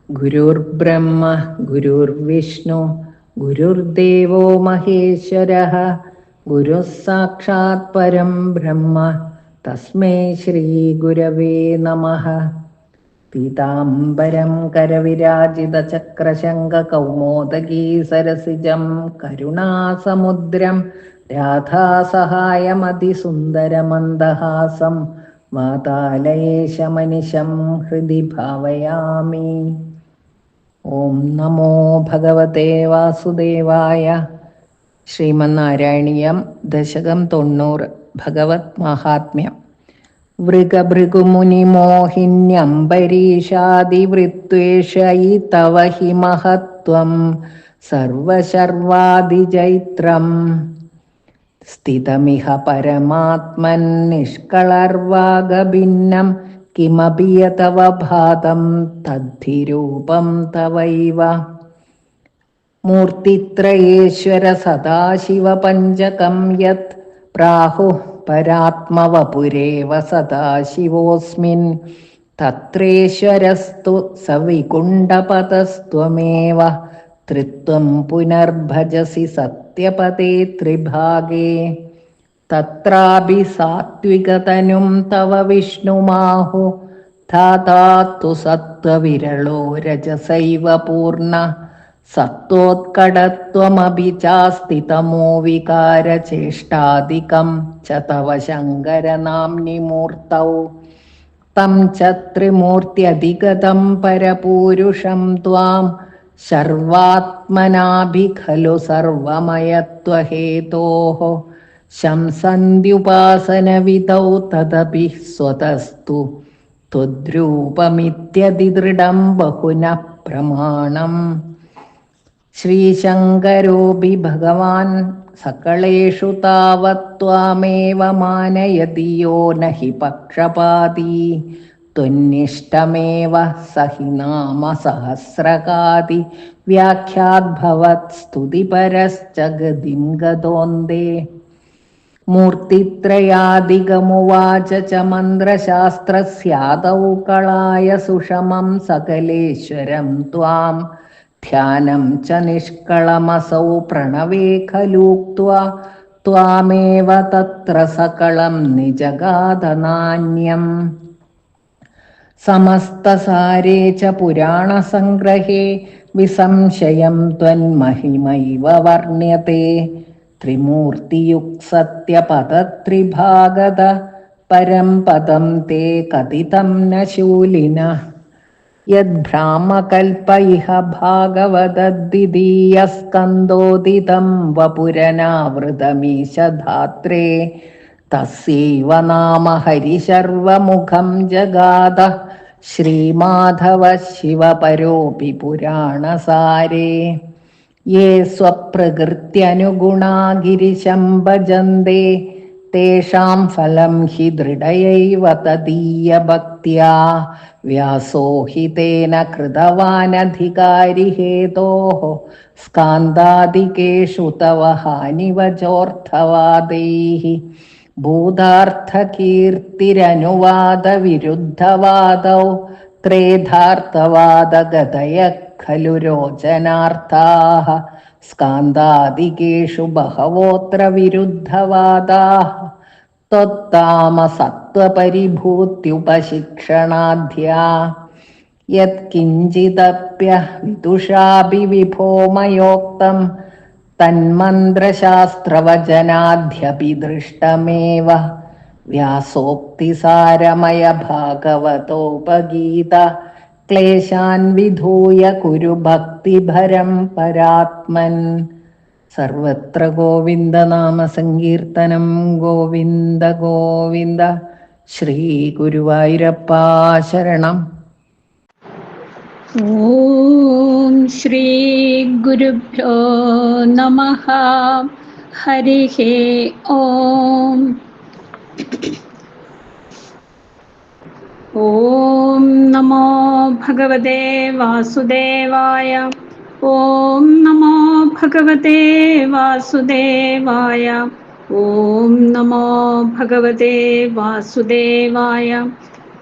ഗുരുർബ്രഹ്മ ഗുരുർവിഷ്ണു ഗുരുർദേവോ മഹേശ്വരഃ ഗുരുഃ സാക്ഷാത് പരം ബ്രഹ്മ തസ്മൈ ശ്രീ ഗുരവേ നമഃ. പീതാംബരം കരവിരാജിതചക്രശംഖകൗമോദഗീ സരസിജം കരുണാസമുദ്രം രാധാസഹായമതിസുന്ദരമന്ദഹാസം വാതാലയേശമനിശം ഹൃദി ഭാവയാമി. ഓം നമോ ഭഗവതേ വാസുദേവായ. ശ്രീമന്നാരായണീയം ദശകം 90 ഭഗവത് മാഹാത്മ്യം. വൃഗഭൃഗുമുനിമോഹിന്യംബരീഷാദിവൃത്വേഷയി തവ ഹി മഹത്വം സർവശർവാദിജൈത്രം സ്ഥിതമിഹ പരമാത്മൻ നിഷ്കളർവാഗഭിന്നം കിമപി തവ ഭാതം തദ്ധി രൂപം തവൈവ. മൂർത്തിത്രയേശ്വര സദാശിവ പഞ്ചകം യത് പ്രാഹുഃ പരാത്മവപുരേവ സദാശിവോസ്മിൻ തത്രേശ്വരസ്തു സവികുണ്ഠപതസ്ത്വമേവ ത്രിത്വം പുനർഭജസി സത്യപദേ ത്രിഭാഗേ. തത്രാപി സാത്വികതനും തവ വിഷ്ണുമാഹു ധാതാത്തു സത്വവിരളോ രജസൈവ പൂർണ്ണ സത്വോത്കടത്വമപി ചാസ്തി തമോ വികാരചേഷ്ടാദികം ച തവ ശങ്കരനാംനി മൂർത്തൗ. തം ച ത്രിമൂർത്യധിഗതം പരപൂരുഷം ത്വാം സർവാത്മനാഭി ഖലു സർവമയത്വഹേതോഃ ശംസന്ത്യുപാസനവിധൗ തദപി സ്വതസ്തു ത്വദ്രൂപമിത്യതിദൃഢം ബഹുനഃ പ്രമാണം. ശ്രീശങ്കരോപി ഭഗവാൻ സകളേഷു താവത് ത്വാമേവ മാനയതി യോ നഹി പക്ഷപാതീ ത്വന്നിഷ്ടമേവ സഹി നാമ സഹസ്രകാദി വ്യാഖ്യാദ്ഭവത് സ്തുതിപരശ്ച ഗതിം ഗതോന്തേ. മൂർത്തിത്രയാദികമുവാച ച മന്ത്രശാസ്ത്രസ്യാദൗ കളായ സുഷമം സകലേശ്വരം ത്വാം ധ്യാനം ച നിഷ്കളമസൗ പ്രണവേ ഖലൂക്ത്വാ ത്വാമേവ തത്ര സകളം നിജഗാധനാന്യം. സമസ്തസാരേ ച പുരാണസംഗ്രഹേ വിസംശയം ത്വന്മഹിമൈവ വർണ്യത്തെ. ത്രിമൂർത്തിയുക്സത്യപദത്രിഭാഗത പരം പദം തേ കഥിതം ന ശൂലിനഃ. യദ്ഭ്രാമകൽപ ഇഹ ഭാഗവതദ്വിതീയസ്കന്ധോദിതം വപുരനാവൃതമീശധാത്രേ തസ്യൈവ നാമ ഹരിശർവമുഖം ജഗാദ ശ്രീമാധവ ശിവപരോപി പുരാണസാരേ. യേ സ്വപ്രകൃത്യനുഗുണാ ഗിരിശം ഭജന്തേ തേഷാം ഫലം ഹി ദൃഢയൈവ തദീയഭക്ത്യാ. വ്യാസോ ഹി തേന കൃതവാനധികാരി ഹേതോഃ സ്കാന്ധാദികേഷു തവ ഹാനിവചോർത്ഥവാദൈഃ. ഭൂതാർത്ഥകീർത്തിരനുവാദവിരുദ്ധവാദൗ ത്രേധാർത്ഥവാദഗതയഃ ഖലു രോചനാർത്ഥാഃ. സ്കാന്ധാദികേഷു ബഹവോത്ര വിരുദ്ധവാദാഃ ത്വത്താമസത്വപരിഭൂത്യുപശിക്ഷണാഢ്യാ. യത്കിഞ്ചിദപ്യവിദുഷാഭി വിഭോ മയോക്തം തന്മന്ത്രശാസ്ത്രവചനാദ്യപി ദൃഷ്ടമേവ. വ്യാസോക്തിസാരമയ ഭാഗവതോപഗീത ക്ലേശാൻ വിധൂയ കുരു ഭക്തിഭരം പരാത്മൻ. സർവത്ര ഗോവിന്ദനാമ സങ്കീർത്തനം. ഗോവിന്ദ ഗോവിന്ദ. ശ്രീ ഗുരുവായൂരപ്പാ ശരണം. ഓം ശ്രീ ഗുരുഭ്യോ നമഃ. ഹരിഃ ഓം. ഓം നമോ ഭഗവതേ വാസുദേവായ. ഓം നമോ ഭഗവതേ വാസുദേവായ. ഓം നമോ ഭഗവതേ വാസുദേവായ.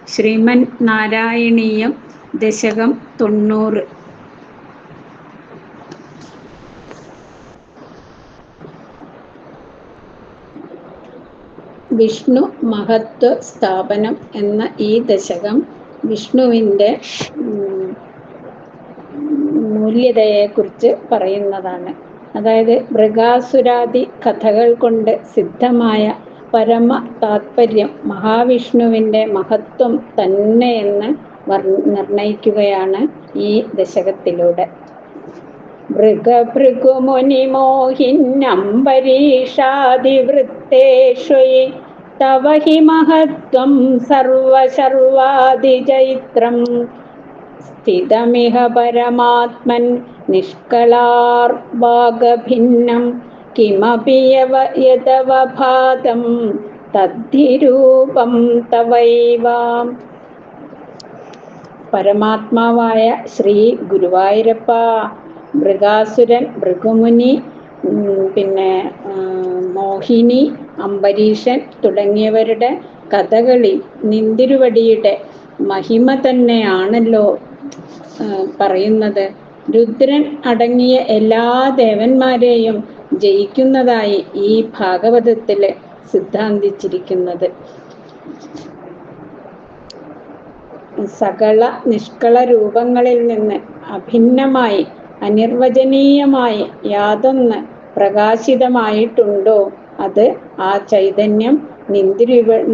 ശ്രീമൻ നാരായണീയം ദശകം 90. വിഷ്ണു മഹത്വ സ്ഥാപനം എന്ന ഈ ദശകം വിഷ്ണുവിൻ്റെ മൂല്യതയെക്കുറിച്ച് പറയുന്നതാണ്. അതായത് മൃഗാസുരാദി കഥകൾ കൊണ്ട് സിദ്ധമായ പരമ താത്പര്യം മഹാവിഷ്ണുവിൻ്റെ മഹത്വം തന്നെയെന്ന് നിർണയിക്കുകയാണ് ഈ ദശകത്തിലൂടെ. ഭൃഗഭൃഗുമുനിമോഹിന്യംബരീഷാദിവൃത്തേഷു തവ ഹി മഹത്വം സർവശർവാദിചൈത്രം സ്ഥിതമിഹ പരമാത്മൻ നിഷ്കളാർവാഗഭിന്നം കിമപി യദവഭാതം തദ്ധിരൂപം തവൈവ. പരമാത്മാവായ ശ്രീ ഗുരുവായൂരപ്പ, മൃഗാസുരൻ, ഭൃഗുമുനി, പിന്നെ മോഹിനി, അംബരീഷൻ തുടങ്ങിയവരുടെ കഥകളി നിന്തിരുവടിയുടെ മഹിമ തന്നെയാണല്ലോ പറയുന്നത്. രുദ്രൻ അടങ്ങിയ എല്ലാ ദേവന്മാരെയും ജയിക്കുന്നതായി ഈ ഭാഗവതത്തിൽ സിദ്ധാന്തിച്ചിരിക്കുന്നത്. സകല നിഷ്കള രൂപങ്ങളിൽ നിന്ന് അഭിന്നമായി അനിർവചനീയമായി യാതൊന്ന് പ്രകാശിതമായിട്ടുണ്ടോ അത് ആ ചൈതന്യം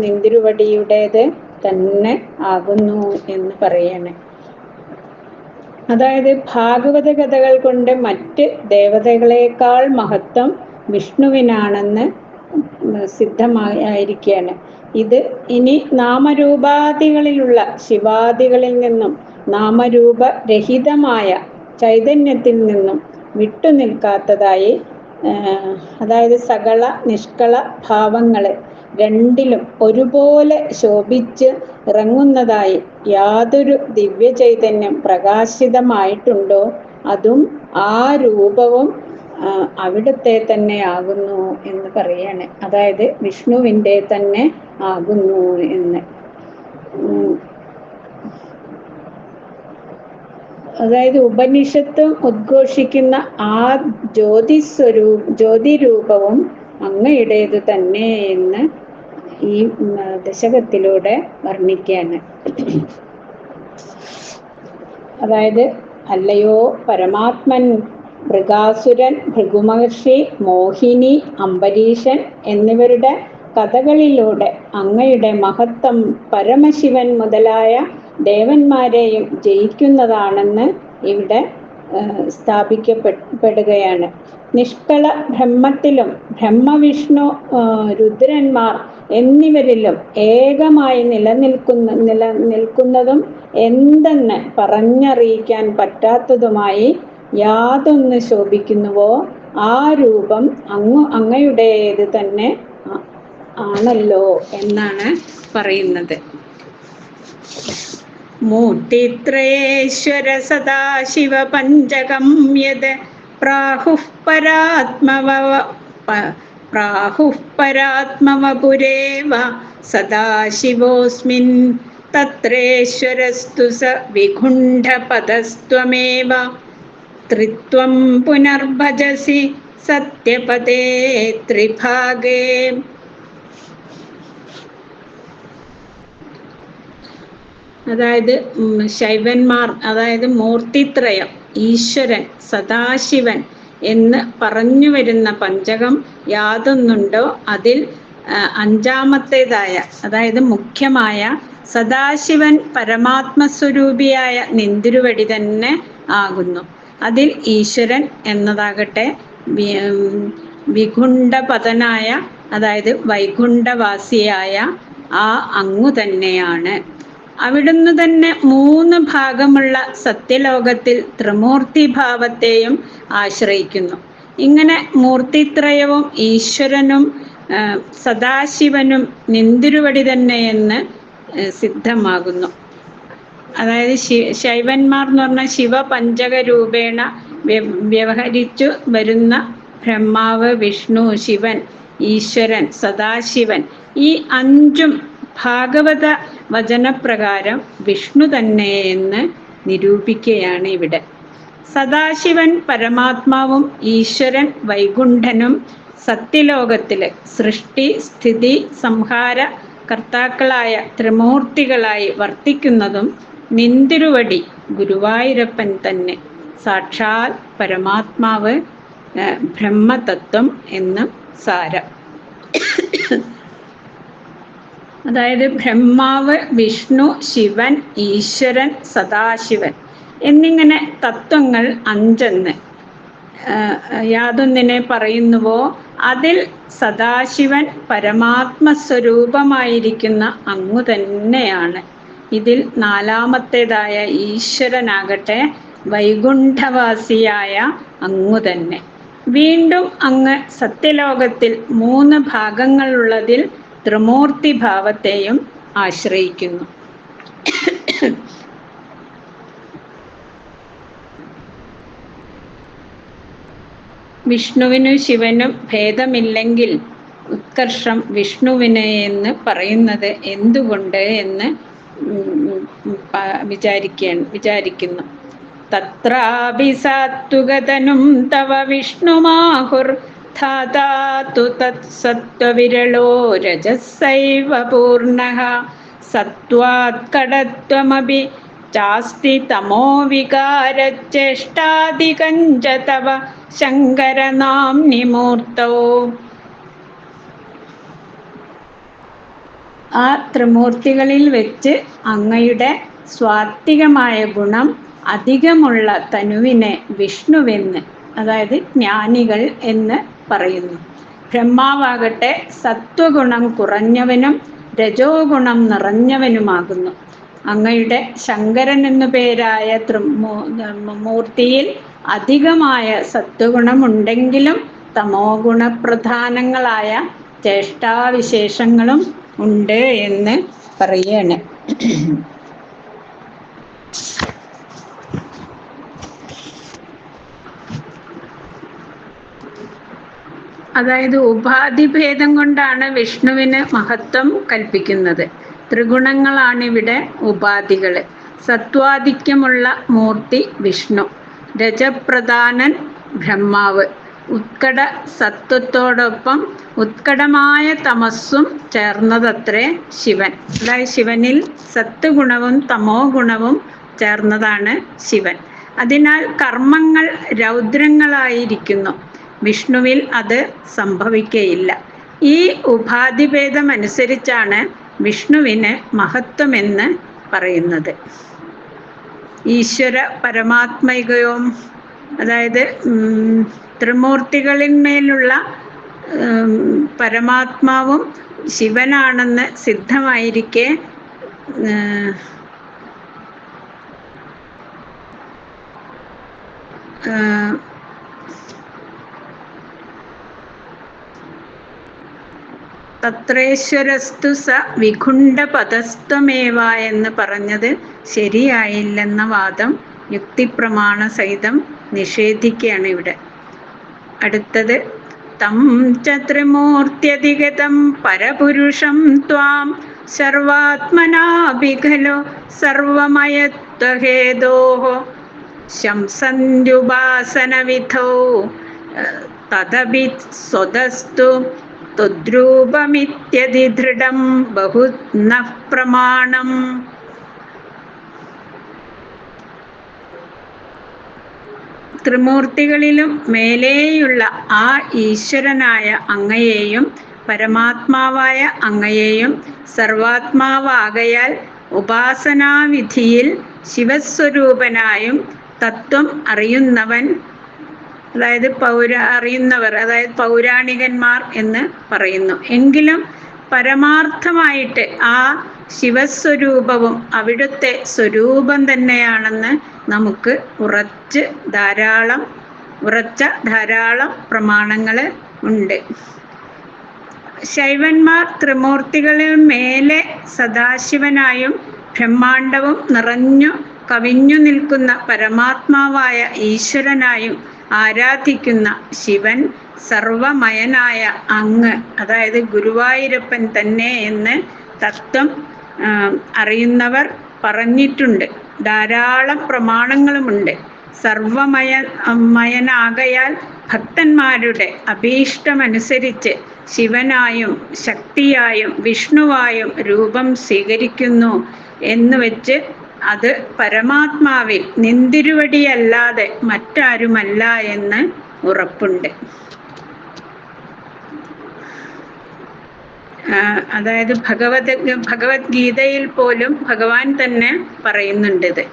നിന്തിരുവടിയുടേത് തന്നെ ആകുന്നു എന്ന് പറയാണ്. അതായത് ഭാഗവത കഥകൾ കൊണ്ട് മറ്റ് ദേവതകളെക്കാൾ മഹത്വം വിഷ്ണുവിനാണെന്ന് സിദ്ധമായിരിക്കുകയാണ്. ഇത് ഇനി നാമരൂപാദികളിലുള്ള ശിവാദികളിൽ നിന്നും നാമരൂപരഹിതമായ ചൈതന്യത്തിൽ നിന്നും വിട്ടുനിൽക്കാത്തതായി, അതായത് സകല നിഷ്കള ഭാവങ്ങൾ രണ്ടിലും ഒരുപോലെ ശോഭിച്ച് ഇറങ്ങുന്നതായി യാതൊരു ദിവ്യ ചൈതന്യം പ്രകാശിതമായിട്ടുണ്ടോ അതും ആ രൂപവും അവിടുത്തെ തന്നെ ആകുന്നു എന്ന് പറയാണ്. അതായത് വിഷ്ണുവിൻ്റെ തന്നെ ആകുന്നു എന്ന്. അതായത് ഉപനിഷത്തും ഉദ്ഘോഷിക്കുന്ന ആ ജ്യോതിരൂപവും അങ്ങയുടേത് തന്നെ എന്ന് ഈ ദശകത്തിലൂടെ വർണ്ണിക്കുകയാണ്. അതായത് അല്ലയോ പരമാത്മൻ, മൃഗാസുരൻ, ഭൃഗുമഹർഷി, മോഹിനി, അംബരീഷൻ എന്നിവരുടെ കഥകളിലൂടെ അങ്ങയുടെ മഹത്വം പരമശിവൻ മുതലായ ദേവന്മാരെയും ജയിക്കുന്നതാണെന്ന് ഇവിടെ സ്ഥാപിക്കപ്പെടുകയാണ്. നിഷ്കള ബ്രഹ്മത്തിലും ബ്രഹ്മവിഷ്ണു രുദ്രന്മാർ എന്നിവരിലും ഏകമായി നിലനിൽക്കുന്നതും എന്തെന്ന് പറഞ്ഞറിയിക്കാൻ പറ്റാത്തതുമായി യാതൊന്ന് ശോഭിക്കുന്നുവോ ആ രൂപം അങ്ങയുടേത് തന്നെ ആണല്ലോ എന്നാണ് പറയുന്നത്. മൂർത്തിത്രയേശ്വര സദാശിവ പഞ്ചകം യത് പ്രാഹുഃ പരാത്മവപുരേവ സദാശിവോസ്മിൻ തത്രേശ്വരസ്തു സ വിഗുണ്ഠപദസ്ത്വമേവ ത്രിത്വം പുനർഭജസി സത്യപദേ ത്രിഭാഗേ. അതായത് ശൈവന്മാർ, അതായത് മൂർത്തിത്രയം, ഈശ്വരൻ, സദാശിവൻ എന്ന് പറഞ്ഞു വരുന്ന പഞ്ചകം യാതൊന്നുണ്ടോ അതിൽ അഞ്ചാമത്തേതായ, അതായത് മുഖ്യമായ സദാശിവൻ പരമാത്മസ്വരൂപിയായ നിന്തിരുവടി തന്നെ ആകുന്നു. അതിൽ ഈശ്വരൻ എന്നതാകട്ടെ വിഗുണ്ഠപതനായ, അതായത് വൈകുണ്ഠവാസിയായ ആ അങ്ങു തന്നെയാണ്. അവിടുന്ന് തന്നെ 3 ഭാഗമുള്ള സത്യലോകത്തിൽ ത്രിമൂർത്തിഭാവത്തെയും ആശ്രയിക്കുന്നു. ഇങ്ങനെ മൂർത്തിത്രയവും ഈശ്വരനും സദാശിവനും നിന്തിരുവടി തന്നെയെന്ന് സിദ്ധമാകുന്നു. അതായത് ശൈവന്മാർ എന്ന് പറഞ്ഞാൽ ശിവപഞ്ചക രൂപേണ വ്യവഹരിച്ചു വരുന്ന ബ്രഹ്മാവ്, വിഷ്ണു, ശിവൻ, ഈശ്വരൻ, സദാശിവൻ, ഈ 5ഉം ഭാഗവത വചനപ്രകാരം വിഷ്ണു തന്നെ എന്ന് നിരൂപിക്കുകയാണ് ഇവിടെ. സദാശിവൻ പരമാത്മാവും ഈശ്വരൻ വൈകുണ്ഠനും സത്യലോകത്തിലെ സൃഷ്ടി സ്ഥിതി സംഹാര കർത്താക്കളായ ത്രിമൂർത്തികളായി വർത്തിക്കുന്നതും നിന്തിരുവടി ഗുരുവായൂരപ്പൻ തന്നെ, സാക്ഷാൽ പരമാത്മാവ്, ബ്രഹ്മതത്വം എന്ന് സാരം. അതായത് ബ്രഹ്മാവ്, വിഷ്ണു, ശിവൻ, ഈശ്വരൻ, സദാശിവൻ എന്നിങ്ങനെ തത്വങ്ങൾ 5 യാതൊന്നിനെ പറയുന്നുവോ അതിൽ സദാശിവൻ പരമാത്മസ്വരൂപമായിരിക്കുന്ന അങ്ങു തന്നെയാണ്. ഇതിൽ 4ാമത്തേതായ ഈശ്വരനാകട്ടെ വൈകുണ്ഠവാസിയായ അങ്ങു തന്നെ. വീണ്ടും അങ്ങ് സത്യലോകത്തിൽ 3 ഭാഗങ്ങളുള്ളതിൽ ത്രിമൂർത്തി ഭാവത്തെയും ആശ്രയിക്കുന്നു. വിഷ്ണുവിനും ശിവനും ഭേദമില്ലെങ്കിൽ ഉത്കർഷം വിഷ്ണുവിന് എന്ന് പറയുന്നത് എന്തുകൊണ്ട് എന്ന് വിചാരിക്കുന്നു. തത്രാപി സാത്വികതനും തവ വിഷ്ണുമാഹുർ ധാതാതു തത്സത്വവിരളോ രജസ്സൈവ പൂർണ്ണഃ സത്വാത് കടത്വമപി ചാസ്തി തമോ വികാരചേഷ്ടാദികഞ്ച തവ ശങ്കരനാംനി മൂർത്തോ. ആ ത്രിമൂർത്തികളിൽ വെച്ച് അങ്ങയുടെ സ്വാത്വികമായ ഗുണം അധികമുള്ള തനുവിനെ വിഷ്ണുവെന്ന്, അതായത് ജ്ഞാനികൾ എന്ന് പറയുന്നു. ബ്രഹ്മാവാകട്ടെ സത്വഗുണം കുറഞ്ഞവനും രജോ ഗുണം നിറഞ്ഞവനുമാകുന്നു. അങ്ങയുടെ ശങ്കരൻ എന്നു പേരായ മൂർത്തിയിൽ അധികമായ സത്വഗുണമുണ്ടെങ്കിലും തമോ ഗുണപ്രധാനങ്ങളായ ചേഷ്ടാവിശേഷങ്ങളും ഉണ്ട് എന്ന് പറയാണ്. അതായത് ഉപാധിഭേദം കൊണ്ടാണ് വിഷ്ണുവിന് മഹത്വം കൽപ്പിക്കുന്നത്. ത്രിഗുണങ്ങളാണിവിടെ ഉപാധികൾ. സത്വാധിക്യമുള്ള മൂർത്തി വിഷ്ണു, രജപ്രധാനൻ ബ്രഹ്മാവ്, ഉത്കട സത്വത്തോടൊപ്പം ഉത്കടമായ തമസ്സും ചേർന്നതത്രേ ശിവൻ. അതായത് ശിവനിൽ സത്വഗുണവും തമോ ഗുണവും ചേർന്നതാണ് ശിവൻ. അതിനാൽ കർമ്മങ്ങൾ രൗദ്രങ്ങളായിരിക്കുന്നു. വിഷ്ണുവിൽ അത് സംഭവിക്കയില്ല. ഈ ഉപാധിഭേദമനുസരിച്ചാണ് വിഷ്ണുവിന് മഹത്വമെന്ന് പറയുന്നത്. ഈശ്വര പരമാത്മികവും, അതായത് ത്രിമൂർത്തികളിന്മേലുള്ള പരമാത്മാവും ശിവനാണെന്ന് സിദ്ധമായിരിക്കെ തത്രേശ്വരസ്തു സ വിഖുണ്ഡപദസ്ത്വമേവ എന്ന് പറഞ്ഞത് ശരിയായില്ലെന്ന വാദം യുക്തിപ്രമാണ സഹിതം നിഷേധിക്കുകയാണ് ഇവിടെ. അടുത്തത് തം ച ത്രിമൂർത്യധിഗതം പരപുരുഷം ത്വാം സർവാത്മനാഭിഖലോ സർവമയത്വഹേതോഃ ശംസന്ത്യുപാസനവിധോ തദപി സ്വതസ്തു ത്വദ്രൂപമിത്യതിദൃഢം ബഹുനഃ പ്രമാണം. ത്രിമൂർത്തികളിലും മേലെയുള്ള ആ ഈശ്വരനായ അങ്ങയെയും പരമാത്മാവായ അങ്ങയെയും സർവാത്മാവാകയാൽ ഉപാസനാവിധിയിൽ ശിവസ്വരൂപനായും തത്വം അറിയുന്നവൻ, അതായത് അറിയുന്നവർ, അതായത് പൗരാണികന്മാർ എന്ന് പറയുന്നു. എങ്കിലും പരമാർത്ഥമായിട്ട് ആ ശിവസ്വരൂപവും അവിടുത്തെ സ്വരൂപം തന്നെയാണെന്ന് നമുക്ക് ഉറച്ച ധാരാളം പ്രമാണങ്ങൾ ഉണ്ട്. ശൈവന്മാർ ത്രിമൂർത്തികളിൽ മേലെ സദാശിവനായും ബ്രഹ്മാണ്ടവും നിറഞ്ഞു കവിഞ്ഞു നിൽക്കുന്ന പരമാത്മാവായ ഈശ്വരനായും ആരാധിക്കുന്ന ശിവൻ സർവമയനായ അങ്ങ്, അതായത് ഗുരുവായൂരപ്പൻ തന്നെ എന്ന് തത്വം അറിയുന്നവർ പറഞ്ഞിട്ടുണ്ട്. ധാരാളം പ്രമാണങ്ങളുമുണ്ട്. സർവമയനാകയാൽ ഭക്തന്മാരുടെ അഭീഷ്ടമനുസരിച്ച് ശിവനായും ശക്തിയായും വിഷ്ണുവായും രൂപം സ്വീകരിക്കുന്നു എന്ന് വെച്ച് അത് പരമാത്മാവിൽ നിന്തിരുവടിയല്ലാതെ മറ്റാരുമല്ല എന്ന് ഉറപ്പുണ്ട്. അതായത് ഭഗവത്ഗീതയിൽ പോലും ഭഗവാൻ തന്നെ പറയുന്നുണ്ട്.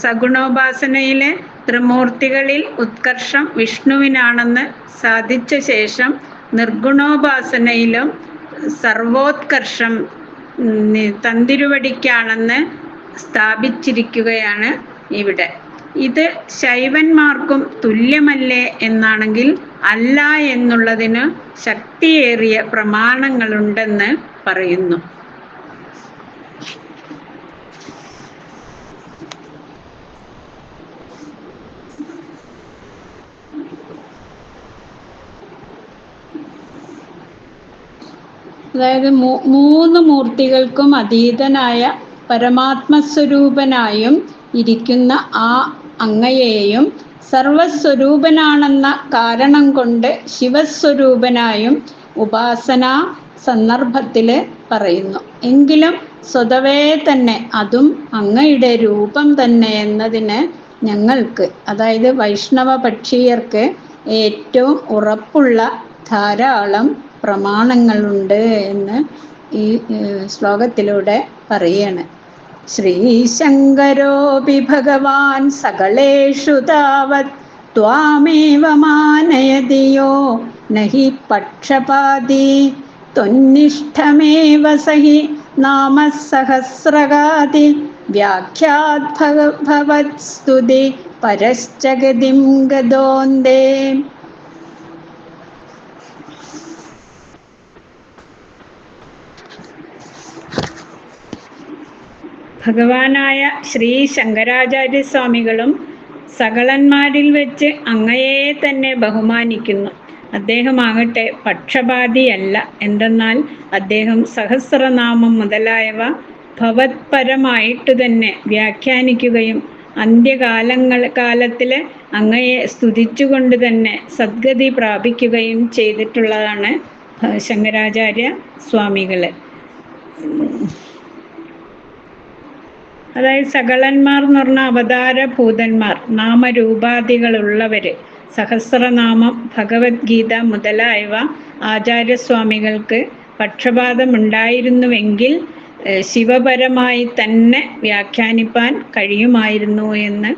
സഗുണോപാസനയിലെ ത്രിമൂർത്തികളിൽ ഉത്കർഷം വിഷ്ണുവിനാണെന്ന് സാധിച്ച ശേഷം നിർഗുണോപാസനയിലും സർവോത്കർഷം തന്തിരുവടിക്കാണെന്ന് സ്ഥാപിച്ചിരിക്കുകയാണ് ഇവിടെ. ഇത് ശൈവന്മാർക്കും തുല്യമല്ലേ എന്നാണെങ്കിൽ അല്ല എന്നുള്ളതിന് ശക്തിയേറിയ പ്രമാണങ്ങളുണ്ടെന്ന് പറയുന്നു. അതായത് മൂന്ന് മൂർത്തികൾക്കും അതീതനായ പരമാത്മസ്വരൂപനായും ഇരിക്കുന്ന ആ അങ്ങയെയും സർവസ്വരൂപനാണെന്ന കാരണം കൊണ്ട് ശിവസ്വരൂപനായും ഉപാസനാ സന്ദർഭത്തിൽ പറയുന്നു. എങ്കിലും സ്വതവേ തന്നെ അതും അങ്ങയുടെ രൂപം തന്നെ എന്നതിന് ഞങ്ങൾക്ക്, അതായത് വൈഷ്ണവ പക്ഷീയർക്ക് ഏറ്റവും ഉറപ്പുള്ള ധാരാളം പ്രമാണങ്ങളുണ്ട് എന്ന് ഈ ശ്ലോകത്തിലൂടെ പറയാണ്. ശ്രീശങ്കരോപി ഭഗവാൻ സകളേഷു താവത് ത്വാമേവ മാനയതിയോ നഹി പക്ഷപാതി ത്വന്നിഷ്ഠമേവ സഹി നാമസഹസ്രകാതി വ്യാഖ്യാത് ഭവത്സ്തുതി പരശ്ചഗതിം ഗതോന്തേ. ഭഗവാനായ ശ്രീ ശങ്കരാചാര്യസ്വാമികളും സകളന്മാരിൽ വെച്ച് അങ്ങയെ തന്നെ ബഹുമാനിക്കുന്നു. അദ്ദേഹമാകട്ടെ പക്ഷപാതിയല്ല. എന്തെന്നാൽ അദ്ദേഹം സഹസ്രനാമം മുതലായവ ഭവത്പരമായിട്ടു തന്നെ വ്യാഖ്യാനിക്കുകയും കാലത്തിലെ അങ്ങയെ സ്തുതിച്ചുകൊണ്ട് തന്നെ സദ്ഗതി പ്രാപിക്കുകയും ചെയ്തിട്ടുള്ളതാണ് ശങ്കരാചാര്യ സ്വാമികൾ. അതായത് സകളന്മാർ എന്ന് പറഞ്ഞ അവതാരഭൂതന്മാർ, നാമരൂപാദികളുള്ളവര്. സഹസ്രനാമം, ഭഗവത്ഗീത മുതലായവ ആചാര്യസ്വാമികൾക്ക് പക്ഷപാതമുണ്ടായിരുന്നുവെങ്കിൽ ശിവപരമായി തന്നെ വ്യാഖ്യാനിപ്പാൻ കഴിയുമായിരുന്നു എന്ന്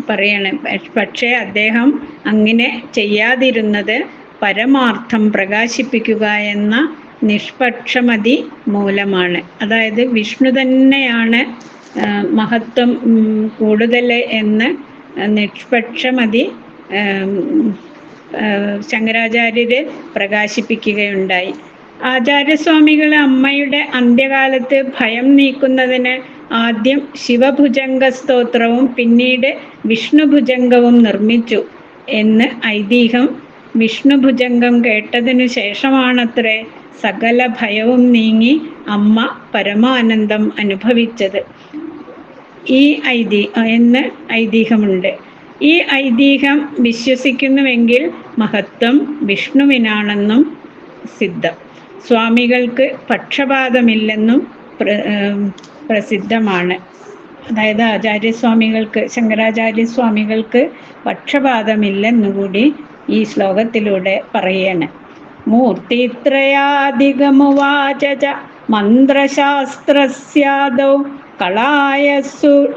പറയണം. പക്ഷേ അദ്ദേഹം അങ്ങനെ ചെയ്യാതിരുന്നത് പരമാർത്ഥം പ്രകാശിപ്പിക്കുക എന്ന നിഷ്പക്ഷമതി മൂലമാണ്. അതായത് വിഷ്ണു തന്നെയാണ് മഹത്വം കൂടുതൽ എന്ന് നിഷ്പക്ഷമതി ശങ്കരാചാര്യര് പ്രകാശിപ്പിക്കുകയുണ്ടായി. ആചാര്യസ്വാമികൾ അമ്മയുടെ അന്ത്യകാലത്ത് ഭയം നീക്കുന്നതിന് ആദ്യം ശിവഭുജംഗ സ്തോത്രവും പിന്നീട് വിഷ്ണുഭുജംഗവും നിർമ്മിച്ചു എന്ന് ഐതിഹ്യം. വിഷ്ണുഭുജംഗം കേട്ടതിനു ശേഷമാണത്രേ സകല ഭയവും നീങ്ങി അമ്മ പരമാനന്ദം അനുഭവിച്ചത് എന്ന് ഐതിഹ്യമുണ്ട്. ഈ ഐതിഹ്യം വിശ്വസിക്കുന്നുവെങ്കിൽ മഹത്വം വിഷ്ണുവിനാണെന്നും സിദ്ധം. സ്വാമികൾക്ക് പക്ഷപാതമില്ലെന്നും പ്രസിദ്ധമാണ്. അതായത് ആചാര്യസ്വാമികൾക്ക്, ശങ്കരാചാര്യസ്വാമികൾക്ക് പക്ഷപാതമില്ലെന്നുകൂടി ഈ ശ്ലോകത്തിലൂടെ പറയാണ്. മൂർത്തിത്രയാധികമുവാച മന്ത്രശാസ്ത്രസ്യാദൗ കളായ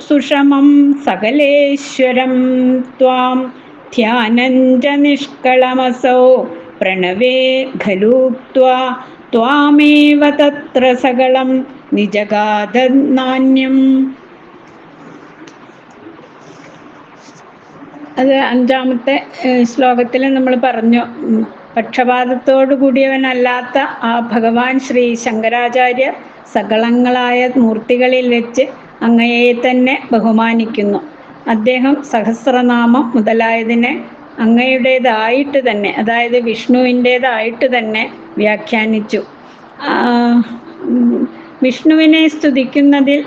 സുഷമം സകലേശ്വരം ത്വാം ധ്യാനഞ്ച നിഷ്കളമസൗ പ്രണവേ ഖലൂക്ത്വാ ത്വാമേവ തത്ര സകളം നിജഗാതനാന്യം. അത് അഞ്ചാമത്തെ ശ്ലോകത്തിൽ നമ്മൾ പറഞ്ഞു. പക്ഷപാതത്തോടു കൂടിയവനല്ലാത്ത ആ ഭഗവാൻ ശ്രീ ശങ്കരാചാര്യ സകളങ്ങളായ മൂർത്തികളിൽ വെച്ച് അങ്ങയെ തന്നെ ബഹുമാനിക്കുന്നു. അദ്ദേഹം സഹസ്രനാമം മുതലായതിനെ അങ്ങയുടേതായിട്ട് തന്നെ, അതായത് വിഷ്ണുവിൻ്റേതായിട്ട് തന്നെ വ്യാഖ്യാനിച്ചു. വിഷ്ണുവിനെ സ്തുതിക്കുന്നതിൽ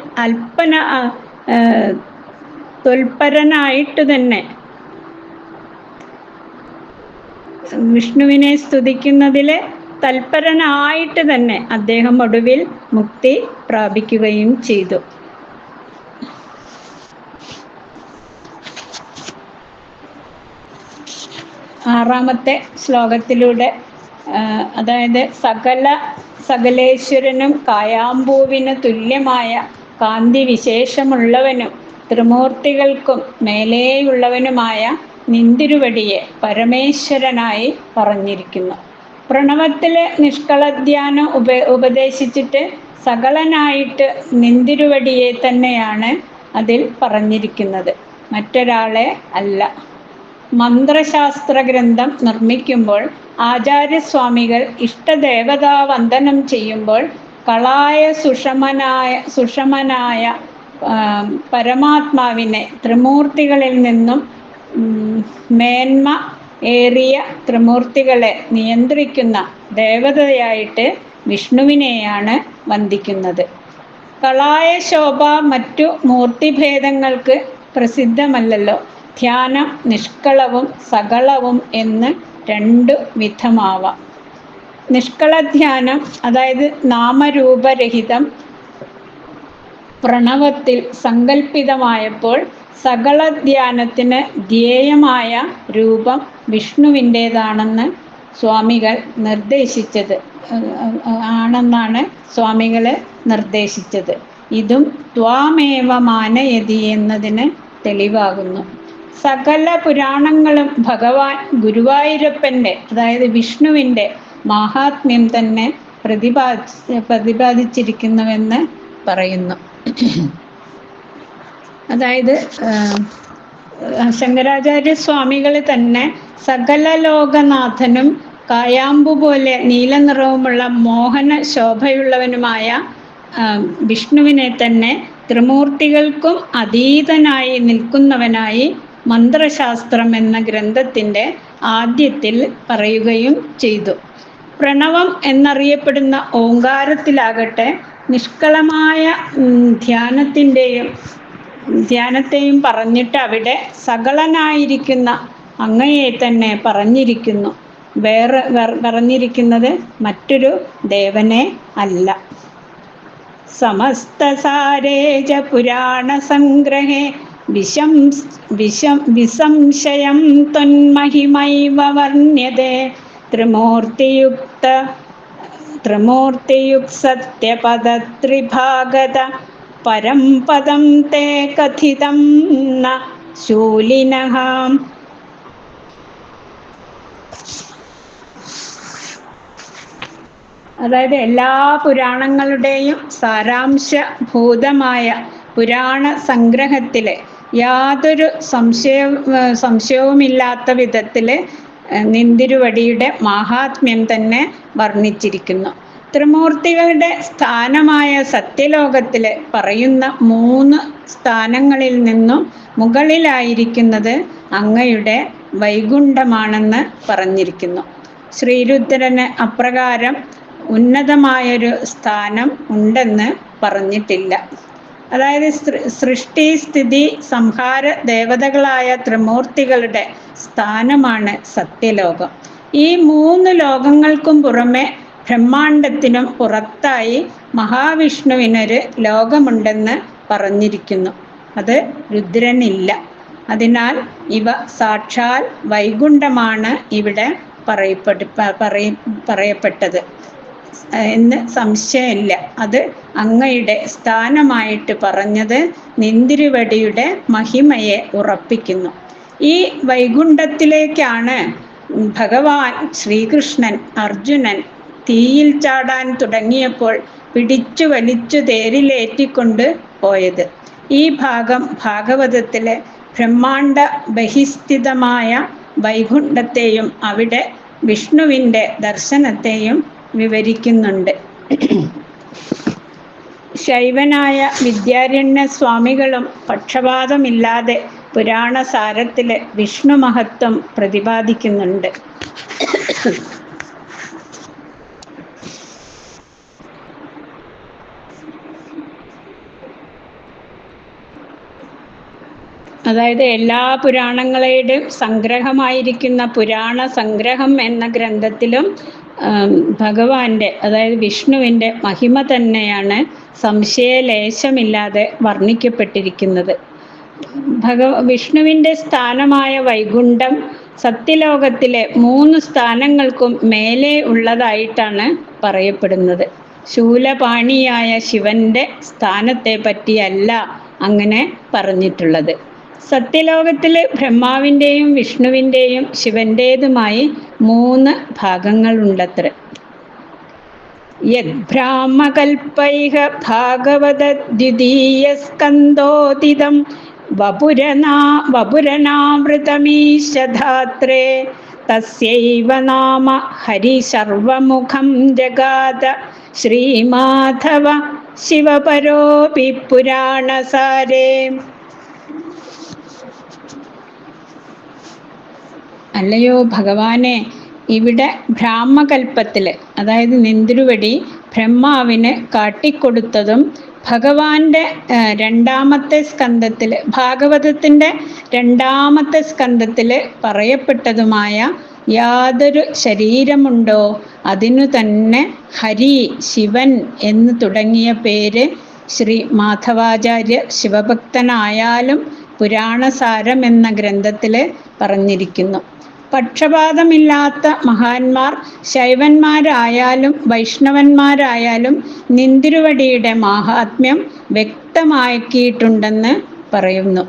ത്വൽപരനായിട്ട് തന്നെ വിഷ്ണുവിനെ സ്തുതിക്കുന്നതിൽ തൽപരനായിട്ട് തന്നെ അദ്ദേഹം ഒടുവിൽ മുക്തി പ്രാപിക്കുകയും ചെയ്തു. ആറാമത്തെ ശ്ലോകത്തിലൂടെ അതായത് സകലേശ്വരനും കായാമ്പൂവിന് തുല്യമായ കാന്തി വിശേഷമുള്ളവനും ത്രിമൂർത്തികൾക്കും മേലെയുള്ളവനുമായ നിന്തിരുവടിയെ പരമേശ്വരനായി പറഞ്ഞിരിക്കുന്നു. പ്രണവത്തിലെ നിഷ്കളധ്യാനം ഉപദേശിച്ചിട്ട് സകളനായിട്ട് നിന്തിരുവടിയെ തന്നെയാണ് അതിൽ പറഞ്ഞിരിക്കുന്നത്, മറ്റൊരാളെ അല്ല. മന്ത്രശാസ്ത്ര ഗ്രന്ഥം നിർമ്മിക്കുമ്പോൾ ആചാര്യസ്വാമികൾ ഇഷ്ടദേവതാ വന്ദനം ചെയ്യുമ്പോൾ കളായ സുഷമനായ പരമാത്മാവിനെ ത്രിമൂർത്തികളിൽ നിന്നും മേന്മ ഏറിയ ത്രിമൂർത്തികളെ നിയന്ത്രിക്കുന്ന ദേവതയായിട്ട് വിഷ്ണുവിനെയാണ് വന്ദിക്കുന്നത്. കളായ ശോഭ മറ്റു മൂർത്തിഭേദങ്ങൾക്ക് പ്രസിദ്ധമല്ലല്ലോ. ധ്യാനം നിഷ്കളവും സകളവും എന്ന് രണ്ടു വിധമാവാം. നിഷ്കളധ്യാനം അതായത് നാമരൂപരഹിതം പ്രണവത്തിൽ സങ്കല്പിതമായപ്പോൾ സകളധ്യാനത്തിന് ധ്യേയമായ രൂപം വിഷ്ണുവിൻ്റേതാണെന്ന് സ്വാമികൾ നിർദ്ദേശിച്ചത്. ഇതും ത്വാമേവ മാനയതി എന്നതിന് തെളിവാകുന്നു. സകല പുരാണങ്ങളും ഭഗവാൻ ഗുരുവായൂരപ്പൻ്റെ അതായത് വിഷ്ണുവിൻ്റെ മാഹാത്മ്യം തന്നെ പ്രതിപാദിച്ചിരിക്കുന്നുവെന്ന് പറയുന്നു. അതായത് ശങ്കരാചാര്യ സ്വാമികൾ തന്നെ സകല ലോകനാഥനും കായാമ്പു പോലെ നീലനിറവുമുള്ള മോഹന ശോഭയുള്ളവനുമായ വിഷ്ണുവിനെ തന്നെ ത്രിമൂർത്തികൾക്കും അതീതനായി നിൽക്കുന്നവനായി മന്ത്രശാസ്ത്രം എന്ന ഗ്രന്ഥത്തിൻ്റെ ആദ്യത്തിൽ പറയുകയും ചെയ്തു. പ്രണവം എന്നറിയപ്പെടുന്ന ഓങ്കാരത്തിലാകട്ടെ നിഷ്കളമായ ധ്യാനത്തെയും പറഞ്ഞിട്ട് അവിടെ സകളനായിരിക്കുന്ന അങ്ങയെ തന്നെ പറഞ്ഞിരിക്കുന്നത് മറ്റൊരു ദേവനെ അല്ല. സമസ്തസാരേജ പുരാണ സംഗ്രഹേ വിസംശയം ത്വന്മഹിമൈവ വർണ്യതേ ത്രിമൂർത്തിയുക്ത സത്യപദത്രിഭാഗത പരം പദം തേ കഥിതം ന ശൂലിനഃ. അതായത് എല്ലാ പുരാണങ്ങളുടെയും സാരാംശഭൂതമായ പുരാണ സംഗ്രഹത്തിലെ യാതൊരു സംശയവുമില്ലാത്ത വിധത്തിൽ നിന്തിരുവടിയുടെ മാഹാത്മ്യം തന്നെ വർണ്ണിച്ചിരിക്കുന്നു. ത്രിമൂർത്തികളുടെ സ്ഥാനമായ സത്യലോകത്തിൽ പറയുന്ന 3 സ്ഥാനങ്ങളിൽ നിന്നും മുകളിലായിരിക്കുന്നത് അങ്ങയുടെ വൈകുണ്ഠമാണെന്ന് പറഞ്ഞിരിക്കുന്നു. ശ്രീരുദ്രന് അപ്രകാരം ഉന്നതമായൊരു സ്ഥാനം ഉണ്ടെന്ന് പറഞ്ഞിട്ടില്ല. അതായത് സൃഷ്ടി സ്ഥിതി സംഹാര ദേവതകളായ ത്രിമൂർത്തികളുടെ സ്ഥാനമാണ് സത്യലോകം. ഈ 3 ലോകങ്ങൾക്കും പുറമെ ബ്രഹ്മാണ്ടത്തിനും പുറത്തായി മഹാവിഷ്ണുവിനൊരു ലോകമുണ്ടെന്ന് പറഞ്ഞിരിക്കുന്നു. അത് രുദ്രനില്ല. അതിനാൽ ഇവ സാക്ഷാൽ വൈകുണ്ഠമാണ് ഇവിടെ പറയപ്പെട്ടത് എന്ന് സംശയമില്ല. അത് അങ്ങയുടെ സ്ഥാനമായിട്ട് പറഞ്ഞത് നിന്തിരുവടിയുടെ മഹിമയെ ഉറപ്പിക്കുന്നു. ഈ വൈകുണ്ഠത്തിലേക്കാണ് ഭഗവാൻ ശ്രീകൃഷ്ണൻ അർജുനൻ തീയിൽ ചാടാൻ തുടങ്ങിയപ്പോൾ പിടിച്ചു വലിച്ചു തേരിലേറ്റിക്കൊണ്ട് പോയത്. ഈ ഭാഗം ഭാഗവതത്തിലെ ബ്രഹ്മാണ്ട ബഹിസ്ഥിതമായ വൈകുണ്ഠത്തെയും അവിടെ വിഷ്ണുവിൻ്റെ ദർശനത്തെയും വിവരിക്കുന്നുണ്ട്. ശൈവനായ വിദ്യാരണ്യ സ്വാമികളും പക്ഷപാതമില്ലാതെ പുരാണ സാരത്തിലെ വിഷ്ണു മഹത്വം പ്രതിപാദിക്കുന്നുണ്ട്. അതായത് എല്ലാ പുരാണങ്ങളുടെയും സംഗ്രഹമായിരിക്കുന്ന പുരാണ സംഗ്രഹം എന്ന ഗ്രന്ഥത്തിലും ഭഗവാന്റെ, അതായത് വിഷ്ണുവിൻ്റെ മഹിമ തന്നെയാണ് സംശയലേശമില്ലാതെ വർണ്ണിക്കപ്പെട്ടിരിക്കുന്നത്. വിഷ്ണുവിൻ്റെ സ്ഥാനമായ വൈകുണ്ഠം സത്യലോകത്തിലെ 3 സ്ഥാനങ്ങൾക്കും മേലെ ഉള്ളതായിട്ടാണ് പറയപ്പെടുന്നത്. ശൂലപാണിയായ ശിവന്റെ സ്ഥാനത്തെ പറ്റിയല്ല അങ്ങനെ പറഞ്ഞിട്ടുള്ളത്. സത്യലോകത്തിൽ ബ്രഹ്മാവിൻ്റെയും വിഷ്ണുവിൻ്റെയും ശിവൻ്റേതുമായി 3 ഭാഗങ്ങളുണ്ടത്രേ. യദ്ബ്രാഹ്മകൽപ്പൈഹ ഭാഗവതദ്വിതീയസ്കന്ധോദിതം വപുരനാവൃതമീശധാത്രേ തസ്യൈവ നാമ ഹരിശർവമുഖം ജഗാത ശ്രീമാധവ ശിവപരോപി പുരാണസാരേ. അല്ലയോ ഭഗവാനെ, ഇവിടെ ബ്രാഹ്മകൽപ്പത്തിൽ, അതായത് നിന്തിരുവടി ബ്രഹ്മാവിന് കാട്ടിക്കൊടുത്തതും ഭഗവാന്റെ 2-ാമത്തെ സ്കന്ധത്തിൽ, ഭാഗവതത്തിൻ്റെ 2-ാമത്തെ സ്കന്ധത്തിൽ പറയപ്പെട്ടതുമായ യാതൊരു ശരീരമുണ്ടോ അതിനു തന്നെ ഹരി, ശിവൻ എന്ന് തുടങ്ങിയ പേര് ശ്രീ മാധവാചാര്യ ശിവഭക്തനായാലും പുരാണസാരം എന്ന ഗ്രന്ഥത്തിൽ പറഞ്ഞിരിക്കുന്നു. പക്ഷപാതമില്ലാത്ത മഹാന്മാർ ശൈവന്മാരായാലും വൈഷ്ണവന്മാരായാലും നിന്തിരുവടിയുടെ മാഹാത്മ്യം വ്യക്തമാക്കിയിട്ടുണ്ടെന്ന് പറയുന്നു.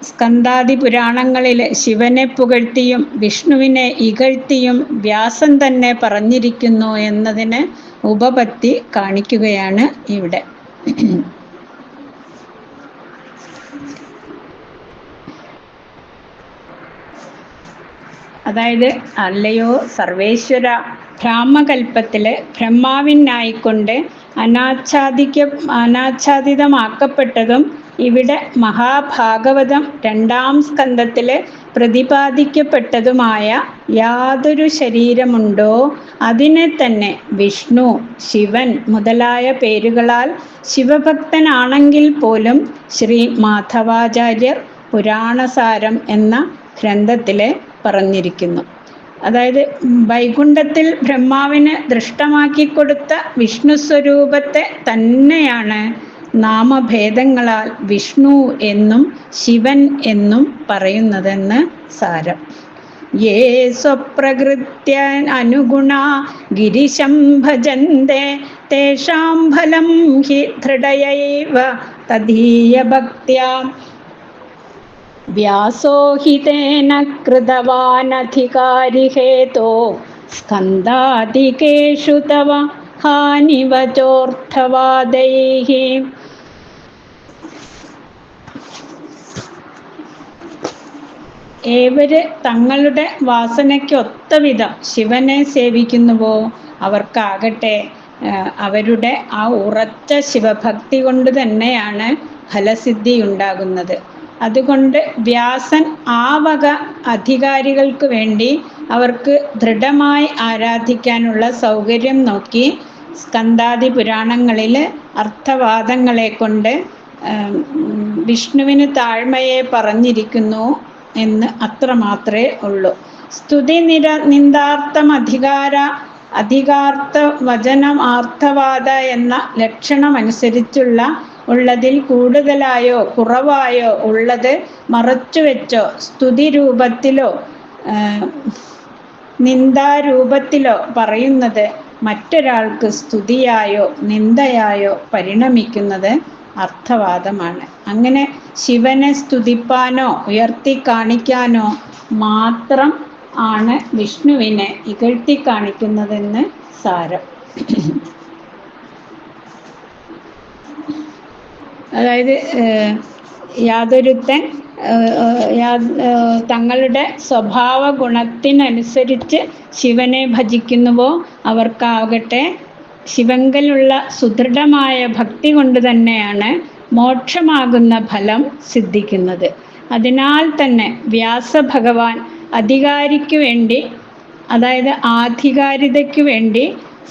സ്കന്ധാദി പുരാണങ്ങളിൽ ശിവനെ പുകഴ്ത്തിയും വിഷ്ണുവിനെ ഇകഴ്ത്തിയും വ്യാസൻ തന്നെ പറഞ്ഞിരിക്കുന്നു എന്നതിന് ഉപപത്തി കാണിക്കുകയാണ് ഇവിടെ. അതായത്, അല്ലയോ സർവേശ്വര, ബ്രാഹ്മകൽപ്പത്തിൽ ബ്രഹ്മാവിനായിക്കൊണ്ട് അനാച്ഛാദിതമാക്കപ്പെട്ടതും ഇവിടെ മഹാഭാഗവതം 2-ാം സ്കന്ധത്തിൽ പ്രതിപാദിക്കപ്പെട്ടതുമായ യാതൊരു ശരീരമുണ്ടോ അതിനെ തന്നെ വിഷ്ണു, ശിവൻ മുതലായ പേരുകളാൽ ശിവഭക്തനാണെങ്കിൽ പോലും ശ്രീ മാധവാചാര്യർ പുരാണസാരം എന്ന ഗ്രന്ഥത്തിൽ പറഞ്ഞിരിക്കുന്നു. അതായത് വൈകുണ്ഠത്തിൽ ബ്രഹ്മാവിന് ദൃഷ്ടമാക്കിക്കൊടുത്ത വിഷ്ണു സ്വരൂപത്തെ തന്നെയാണ് നാമഭേദങ്ങളാൽ വിഷ്ണു എന്നും ശിവൻ എന്നും പറയുന്നതെന്ന് സാരം. യേ സ്വപ്രകൃത്യ അനുഗുണ ഗിരിശം ഭജന്തെ തേഷാം ഫലം ഹി ദൃഢയൈവ തദീയ ഭക്ത്യാ വ്യാസോ ഹി തേന കൃതവാനധികാരി ഹേതോ സ്കന്ധാദികേഷു തവ ഹാനിവചോർത്ഥവാദൈഃ. ഏവര് തങ്ങളുടെ വാസനയ്ക്കൊത്ത വിധം ശിവനെ സേവിക്കുന്നുവോ അവർക്കാകട്ടെ അവരുടെ ആ ഉറച്ച ശിവഭക്തി കൊണ്ട് തന്നെയാണ് ഫലസിദ്ധി ഉണ്ടാകുന്നത്. അതുകൊണ്ട് വ്യാസൻ ആ വക അധികാരികൾക്ക് വേണ്ടി അവർക്ക് ദൃഢമായി ആരാധിക്കാനുള്ള സൗകര്യം നോക്കി സ്കന്ധാദി പുരാണങ്ങളിൽ അർത്ഥവാദങ്ങളെ കൊണ്ട് വിഷ്ണുവിന് താഴ്മയെ പറഞ്ഞിരിക്കുന്നു എന്ന് അത്രമാത്രമേ ഉള്ളൂ. സ്തുതി നിന്ദാർത്ഥം അധികാർത്ഥ വചനമാർത്ഥവാദ എന്ന ഉള്ളതിൽ കൂടുതലായോ കുറവായോ ഉള്ളത് മറച്ചുവെച്ചോ സ്തുതി രൂപത്തിലോ നിന്ദാരൂപത്തിലോ പറയുന്നത് മറ്റൊരാൾക്ക് സ്തുതിയായോ നിന്ദയായോ പരിണമിക്കുന്നത് അർത്ഥവാദമാണ്. അങ്ങനെ ശിവനെ സ്തുതിപ്പാനോ ഉയർത്തി കാണിക്കാനോ മാത്രം ആണ് വിഷ്ണുവിനെ ഇകഴ്ത്തി കാണിക്കുന്നതെന്ന് സാരം. അതായത് യാതൊരുത്തൻ തങ്ങളുടെ സ്വഭാവ ഗുണത്തിനനുസരിച്ച് ശിവനെ ഭജിക്കുന്നുവോ അവർക്കാകട്ടെ ശിവങ്കലുള്ള സുദൃഢമായ ഭക്തി കൊണ്ട് തന്നെയാണ് മോക്ഷമാകുന്ന ഫലം സിദ്ധിക്കുന്നത്. അതിനാൽ തന്നെ വ്യാസഭഗവാൻ അധികാരിക്ക് വേണ്ടി, അതായത് ആധികാരികതയ്ക്ക് വേണ്ടി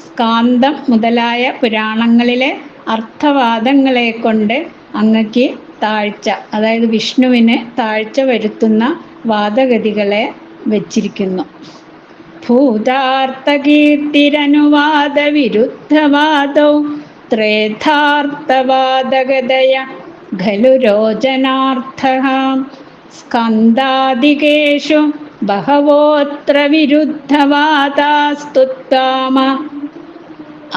സ്കാന്തം മുതലായ പുരാണങ്ങളിലെ അർത്ഥവാദങ്ങളെ കൊണ്ട് അങ്ങക്ക് താഴ്ച, അതായത് വിഷ്ണുവിന് താഴ്ച വരുത്തുന്ന വാദഗതികളെ വച്ചിരിക്കുന്നു. ഭൂതാർത്ഥകീർത്തിരനുവാദ വിരുദ്ധവാദോ ത്രേധാർത്ഥവാദഗതയ ഖലു രോചനാർത്ഥഃ സ്കന്ധാദികേഷു ബഹവോത്ര വിരുദ്ധവാദാസ്തുത്താമ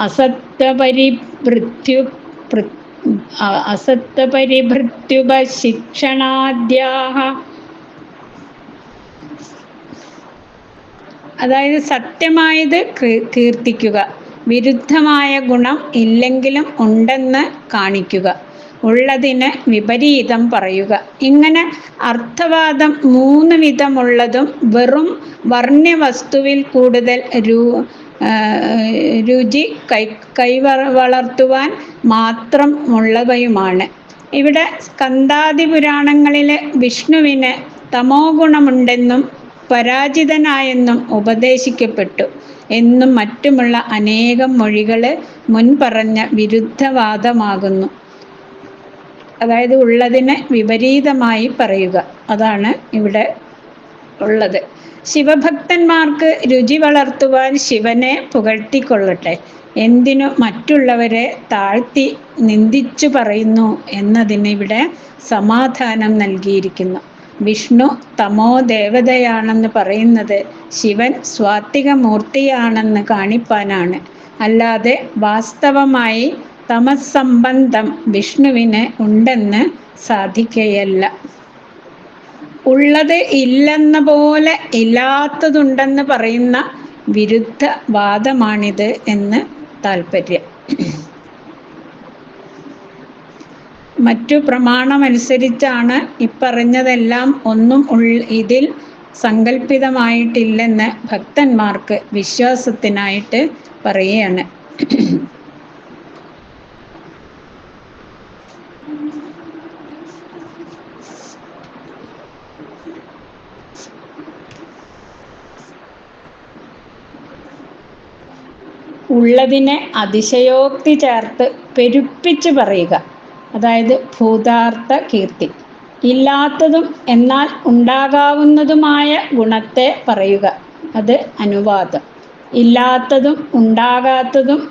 അസത്യപരിഭൃത്യുപശിക്ഷണാദ്യാഹ. അതായത് സത്യമായത് കീർത്തിക്കുക, വിരുദ്ധമായ ഗുണം ഇല്ലെങ്കിലും ഉണ്ടെന്ന് കാണിക്കുക, ഉള്ളതിന് വിപരീതം പറയുക. ഇങ്ങനെ അർത്ഥവാദം 3 വിധമുള്ളതും വെറും വർണ്ണ്യവസ്തുവിൽ കൂടുതൽ രുചി കൈവളർത്തുവാൻ മാത്രമുള്ളവയുമാണ്. ഇവിടെ സ്കന്ധാദി പുരാണങ്ങളിലെ വിഷ്ണുവിന് തമോ ഗുണമുണ്ടെന്നും പരാജിതനായെന്നും ഉപദേശിക്കപ്പെട്ടു എന്നും മറ്റുമുള്ള അനേകം മൊഴികൾ മുൻപറഞ്ഞ വിരുദ്ധവാദമാകുന്നു. അതായത് ഉള്ളതിനെ വിപരീതമായി പറയുക, അതാണ് ഇവിടെ ഉള്ളത്. ശിവഭക്തന്മാർക്ക് രുചി വളർത്തുവാൻ ശിവനെ പുകഴ്ത്തിക്കൊള്ളട്ടെ, എന്തിനു മറ്റുള്ളവരെ താഴ്ത്തി നിന്ദിച്ചു പറയുന്നു എന്നതിന് ഇവിടെ സമാധാനം നൽകിയിരിക്കുന്നു. വിഷ്ണു തമോ ദേവതയാണെന്ന് പറയുന്നത് ശിവൻ സ്വാത്വിക മൂർത്തിയാണെന്ന് കാണിപ്പാനാണ്, അല്ലാതെ വാസ്തവമായി തമസ്സംബന്ധം വിഷ്ണുവിന് ഉണ്ടെന്ന് സാധിക്കുകയല്ല. ഉള്ളത് ഇല്ലെന്ന പോലെ ഇല്ലാത്തതുണ്ടെന്ന് പറയുന്ന വിരുദ്ധ വാദമാണിത് എന്ന് താല്പര്യം. മറ്റു പ്രമാണമനുസരിച്ചാണ് ഇപ്പറഞ്ഞതെല്ലാം ഒന്നും ഇതിൽ സങ്കല്പിതമായിട്ടില്ലെന്ന് ഭക്തന്മാർക്ക് വിശ്വാസത്തിനായിട്ട് പറയുകയാണ്. ഉള്ളതിനെ അതിശയോക്തി ചേർത്ത് പെരുപ്പിച്ച് പറയുക, അതായത് ഭൂതാർത്ഥ കീർത്തി. ഇല്ലാത്തതും എന്നാൽ ഉണ്ടാകാവുന്നതുമായ ഗുണത്തെ പറയുക, അത് അനുവാദം. ഇല്ലാത്തതും ഉണ്ടാകാത്തതും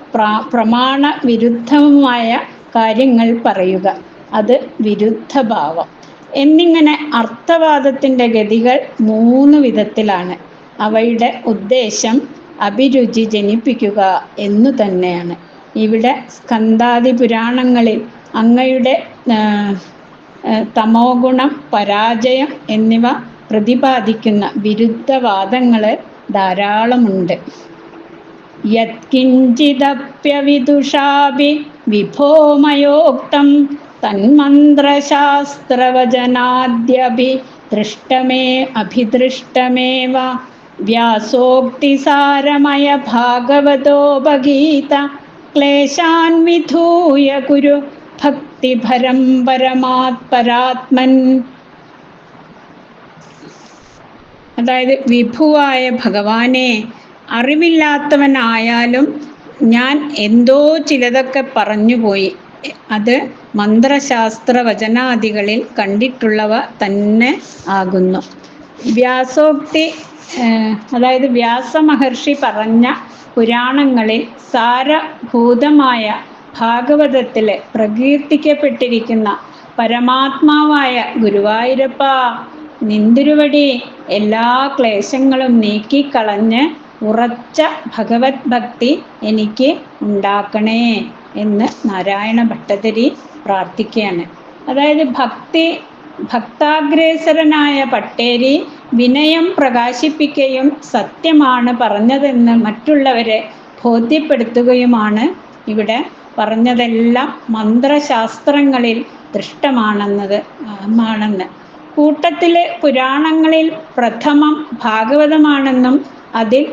പ്രമാണ വിരുദ്ധവുമായ കാര്യങ്ങൾ പറയുക, അത് വിരുദ്ധഭാവം. എന്നിങ്ങനെ അർത്ഥവാദത്തിൻ്റെ ഗതികൾ 3 വിധത്തിലാണ്. അവയുടെ ഉദ്ദേശം അഭിരുചി ജനിപ്പിക്കുക എന്നു തന്നെയാണ്. ഇവിടെ സ്കന്ധാദി പുരാണങ്ങളിൽ അങ്ങയുടെ തമോ ഗുണം, പരാജയം എന്നിവ പ്രതിപാദിക്കുന്ന വിരുദ്ധവാദങ്ങൾ ധാരാളമുണ്ട്. യത്കിഞ്ചിദപ്യവിദുഷാഭി വിഭോമയോക്തം തന്മന്ത്രശാസ്ത്രവചനാദ്യഭി ദൃഷ്ടമേ അഭിദൃഷ്ടമേവ വ്യാസോക്തിസാരമയ ഭാഗവതോപഗീത ക്ലേശാൻ വിധൂയ കുരു ഭക്തിഭരം പരമാത്പരാത്മൻ. അതായത് വിഭുവായ ഭഗവാനെ, അറിവില്ലാത്തവനായാലും ഞാൻ എന്തോ ചിലതൊക്കെ പറഞ്ഞുപോയി. അത് മന്ത്രശാസ്ത്ര വചനാദികളിൽ കണ്ടിട്ടുള്ളവ തന്നെ ആകുന്നു. വ്യാസോക്തി, അതായത് വ്യാസമഹർഷി പറഞ്ഞ പുരാണങ്ങളിൽ സാരഭൂതമായ ഭാഗവതത്തിലെ പ്രകീർത്തിക്കപ്പെട്ടിരിക്കുന്ന പരമാത്മാവായ ഗുരുവായൂരപ്പ, നിന്തിരുവടി എല്ലാ ക്ലേശങ്ങളും നീക്കിക്കളഞ്ഞ് ഉറച്ച ഭഗവത് ഭക്തി എനിക്ക് ഉണ്ടാക്കണേ എന്ന് നാരായണ ഭട്ടതിരി പ്രാർത്ഥിക്കുകയാണ്. അതായത് ഭക്താഗ്രേസരനായ പട്ടേരി വിനയം പ്രകാശിപ്പിക്കുകയും സത്യമാണ് പറഞ്ഞതെന്ന് മറ്റുള്ളവരെ ബോധ്യപ്പെടുത്തുകയുമാണ്. ഇവിടെ പറഞ്ഞതെല്ലാം മന്ത്രശാസ്ത്രങ്ങളിൽ ദൃഷ്ടമാണെന്ന്. കൂട്ടത്തിലെ പുരാണങ്ങളിൽ പ്രഥമം ഭാഗവതമാണെന്നും അതിൽ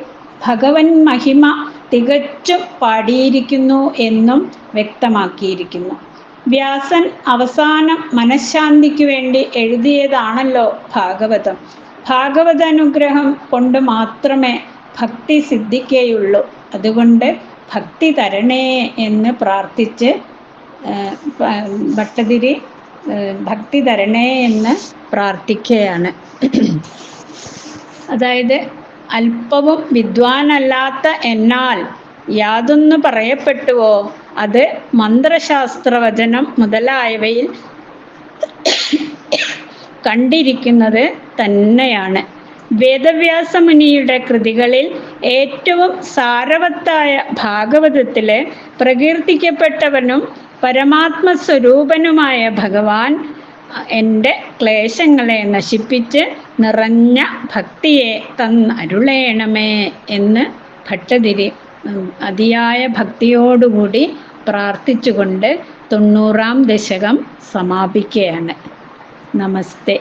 ഭഗവൻ മഹിമ തികച്ചും പാടിയിരിക്കുന്നു എന്നും വ്യക്തമാക്കിയിരിക്കുന്നു. വ്യാസൻ അവസാനം മനഃശാന്തിക്ക് വേണ്ടി എഴുതിയതാണല്ലോ ഭാഗവതം. ഭാഗവതാനുഗ്രഹം കൊണ്ട് മാത്രമേ ഭക്തി സിദ്ധിക്കുകയുള്ളൂ. അതുകൊണ്ട് ഭക്തി തരണേ എന്ന് പ്രാർത്ഥിച്ച് ഭട്ടതിരി ഭക്തി തരണേ എന്ന് പ്രാർത്ഥിക്കുകയാണ്. അതായത് അല്പവും വിദ്വാനല്ലാത്ത എന്നാൽ യാതൊന്ന് പറയപ്പെട്ടുവോ അത് മന്ത്രശാസ്ത്രവചനം മുതലായവയിൽ കണ്ടിരിക്കുന്നത് തന്നെയാണ്. വേദവ്യാസ മുനിയുടെ കൃതികളിൽ ഏറ്റവും സാരവത്തായ ഭാഗവതത്തിലെ പ്രകീർത്തിക്കപ്പെട്ടവനും പരമാത്മസ്വരൂപനുമായ ഭഗവാൻ എൻ്റെ ക്ലേശങ്ങളെ നശിപ്പിച്ച് നിറഞ്ഞ ഭക്തിയെ തന്നരുളേണമേ എന്ന് ഭട്ടതിരി അതിയായ ഭക്തിയോടുകൂടി പ്രാർത്ഥിച്ചുകൊണ്ട് 90-ാം ദശകം സമാപിക്കുകയാണ്. നമസ്തേ.